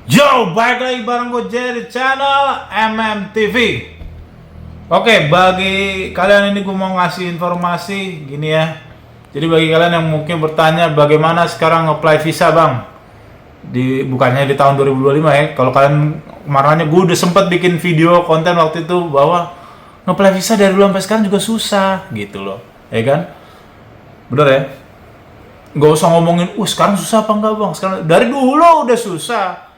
Yo, balik lagi bareng gue Jerry channel MMTV. Oke, bagi kalian ini gue mau ngasih informasi gini ya. Jadi bagi kalian yang mungkin bertanya bagaimana sekarang apply visa bang, bukannya di tahun 2025 ya. Kalau kalian kemarinnya gue udah sempat bikin video konten waktu itu bahwa nge-apply visa dari dulu sampai sekarang juga susah gitu loh, ya kan? Bener ya? Gak usah ngomongin, sekarang susah apa enggak bang? Sekarang dari dulu udah susah.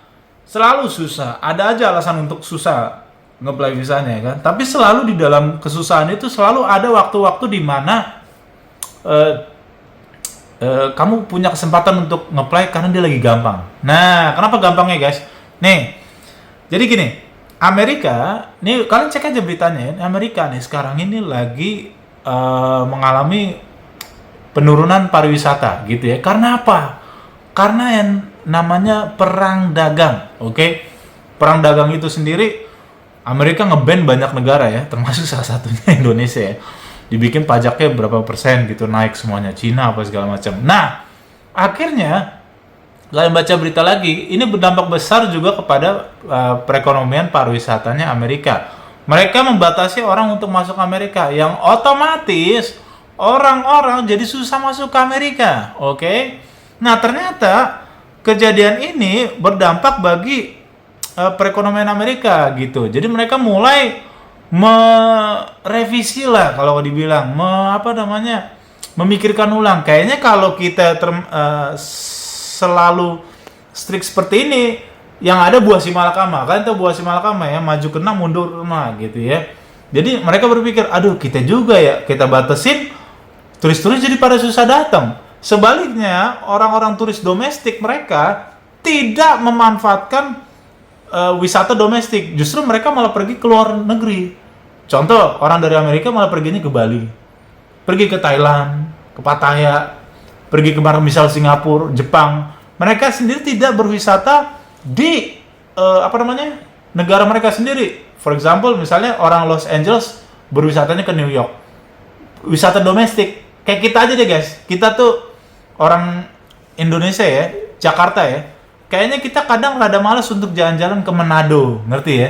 Selalu susah, ada aja alasan untuk susah nge-apply visanya ya kan. Tapi selalu di dalam kesusahan itu selalu ada waktu-waktu di mana kamu punya kesempatan untuk nge-apply karena dia lagi gampang. Nah, kenapa gampangnya guys? Nih, jadi gini, Amerika, nih kalian cek aja beritanya ya. Amerika nih sekarang ini lagi mengalami penurunan pariwisata gitu ya. Karena apa? Karena yang namanya perang dagang, oke? Perang dagang itu sendiri, Amerika nge-ban banyak negara ya, termasuk salah satunya Indonesia ya. Dibikin pajaknya berapa persen gitu, naik semuanya, Cina apa segala macam. Nah, akhirnya, kalian baca berita lagi, ini berdampak besar juga kepada perekonomian pariwisatanya Amerika. Mereka membatasi orang untuk masuk Amerika, yang otomatis orang-orang jadi susah masuk ke Amerika, oke? Nah, ternyata kejadian ini berdampak bagi perekonomian Amerika gitu. Jadi mereka mulai merevisi lah kalau dibilang, memikirkan ulang. Kayaknya kalau kita selalu strict seperti ini, yang ada buah si malakama. Kalian tahu buah si malakama ya, maju kena mundur kena gitu ya. Jadi mereka berpikir, aduh kita juga ya, kita batasin turis-turis jadi pada susah datang. Sebaliknya, orang-orang turis domestik mereka tidak memanfaatkan wisata domestik. Justru mereka malah pergi ke luar negeri. Contoh, orang dari Amerika malah perginya ke Bali. Pergi ke Thailand, ke Pattaya, pergi ke misal Singapura, Jepang. Mereka sendiri tidak berwisata di negara mereka sendiri. For example, misalnya orang Los Angeles berwisatanya ke New York. Wisata domestik. Kayak kita aja deh guys. Kita tuh orang Indonesia ya, Jakarta ya, kayaknya kita kadang rada malas untuk jalan-jalan ke Manado, ngerti ya?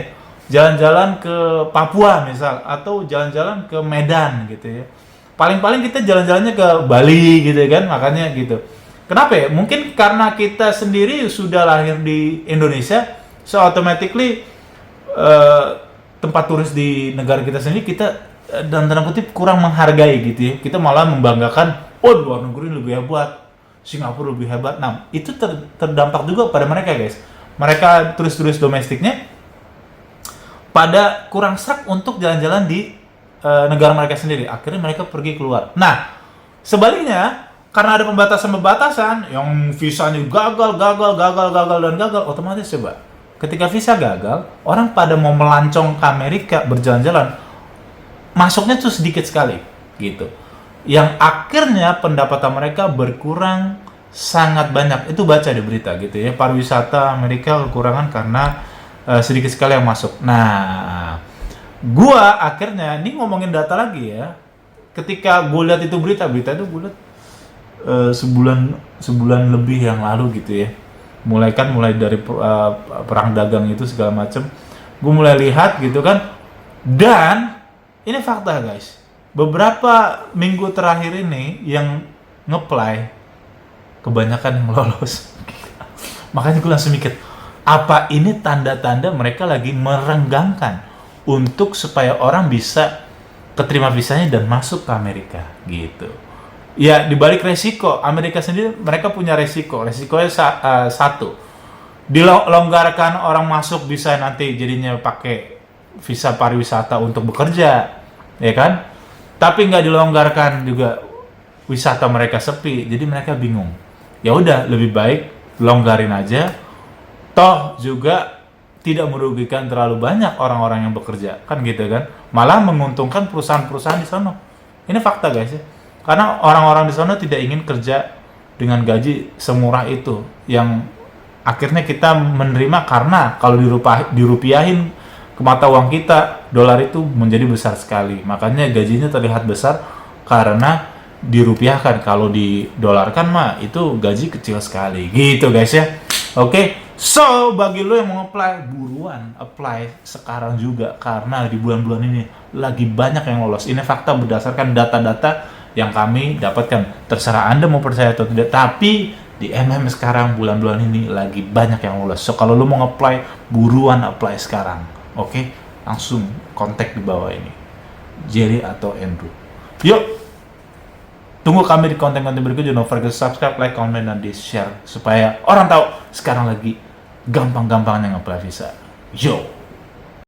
Jalan-jalan ke Papua misal, atau jalan-jalan ke Medan gitu ya. Paling-paling kita jalan-jalannya ke Bali gitu kan, makanya gitu. Kenapa ya? Mungkin karena kita sendiri sudah lahir di Indonesia, so automatically tempat turis di negara kita sendiri kita dan tanda kutip kurang menghargai gitu ya. Kita malah membanggakan, luar negeri lebih hebat, Singapura lebih hebat. Nah, itu terdampak juga pada mereka guys. Mereka turis-turis domestiknya pada kurang serak untuk jalan-jalan di negara mereka sendiri. Akhirnya mereka pergi keluar. Nah, sebaliknya, karena ada pembatasan-pembatasan yang visanya gagal, otomatis coba. Ketika visa gagal, orang pada mau melancong ke Amerika berjalan-jalan, masuknya tuh sedikit sekali gitu. Yang akhirnya pendapatan mereka berkurang sangat banyak. Itu baca di berita gitu ya. Pariwisata Amerika kekurangan karena sedikit sekali yang masuk. Nah, gua akhirnya ini ngomongin data lagi ya. Ketika gue lihat itu berita itu gue lihat sebulan lebih yang lalu gitu ya. Mulai dari perang dagang itu segala macam. Gue mulai lihat gitu kan. Dan ini fakta guys. Beberapa minggu terakhir ini yang nge-apply kebanyakan yang lolos. Makanya gue langsung mikir, apa ini tanda-tanda mereka lagi merenggangkan untuk supaya orang bisa keterima visanya dan masuk ke Amerika gitu. Ya, dibalik resiko, Amerika sendiri mereka punya resiko. Resikonya satu, dilonggarkan orang masuk bisa nanti jadinya pakai visa pariwisata untuk bekerja, ya kan? Tapi nggak dilonggarkan juga, wisata mereka sepi, jadi mereka bingung. Ya udah, lebih baik longgarin aja. Toh juga tidak merugikan terlalu banyak orang-orang yang bekerja, kan gitu kan? Malah menguntungkan perusahaan-perusahaan di sana. Ini fakta guys ya. Karena orang-orang di sana tidak ingin kerja dengan gaji semurah itu, yang akhirnya kita menerima karena kalau dirupiahin ke mata uang kita, dolar itu menjadi besar sekali. Makanya gajinya terlihat besar karena dirupiahkan. Kalau didolarkan mah itu gaji kecil sekali. Gitu guys ya. Oke, So, bagi lo yang mau apply, buruan apply sekarang juga karena di bulan-bulan ini lagi banyak yang lolos. Ini fakta berdasarkan data-data yang kami dapatkan. Terserah Anda mau percaya atau tidak, tapi di MM sekarang bulan-bulan ini lagi banyak yang lolos. So, kalau lo mau apply, buruan apply sekarang. Oke? Langsung kontak di bawah ini. Jerry atau Andrew. Yuk! Tunggu kami di konten-konten berikutnya. Don't forget to subscribe, like, comment, dan di-share supaya orang tahu sekarang lagi gampang-gampangnya nge-apply visa. Yo!